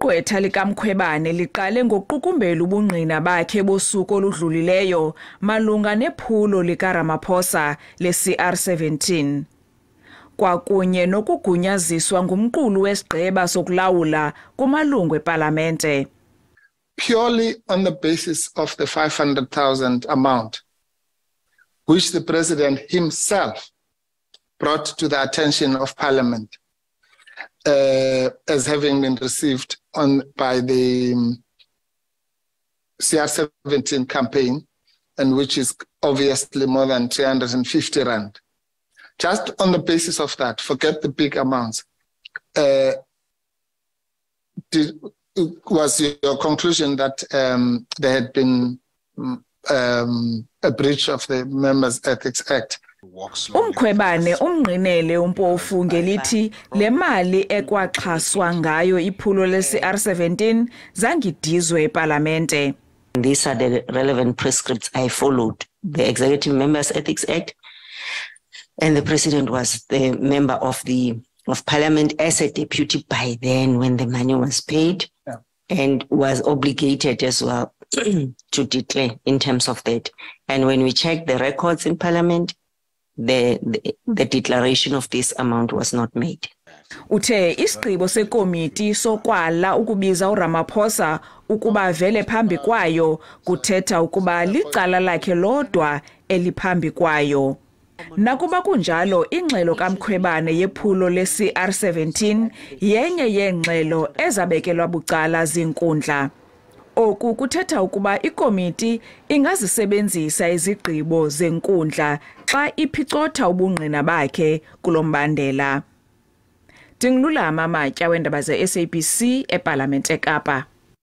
Igqwetha likaMkhwebane liqale ngokuqukumbela ubungqina bakhe bosuku oludlulileyo malunga nephulo likaRamaphosa le-CR17 kwakunye nokugunyaziswa ngumqulu wesigqeba sokulawula kumalungu epalamente. Purely on the basis of the 500,000 amount, which the President himself brought to the attention of Parliament as having been received by the CR17 campaign, and which is obviously more than 350 rand. Just on the basis of that, forget the big amounts. Was your conclusion that there had been a breach of the Members' Ethics Act? UMkhwebane umngqinele uMpofu ngelithi le mali ekwaxhaswa ngayo iphulo le-CR17 zangidizwe epalamente. These are the relevant prescripts I followed. The Executive Members' Ethics Act, and the President was the member of Parliament as a deputy by then when the money was paid, and was obligated as well to declare in terms of that. And when we checked the records in Parliament, the declaration of this amount was not made. Uthe isigqibo sekomiti sokwala ukubiza uRamaphosa ukuba vele phambi kwayo kuthetha ukuba licala lakhe lodwa eliphambi kwayo. Nakuba kunjalo ingxelo kaMkhwebane yephulo le-CR17 yenye yeengxelo ezabekelwa bucala zinkundla. Oku kuthetha ukuba ikomiti ingazisebenzisa izigqibo zenkundla xa iphicotha ubungqina bakhe kulombandela. Dingilulama Matya, weendaba ze-SABC eParlamente eKapa.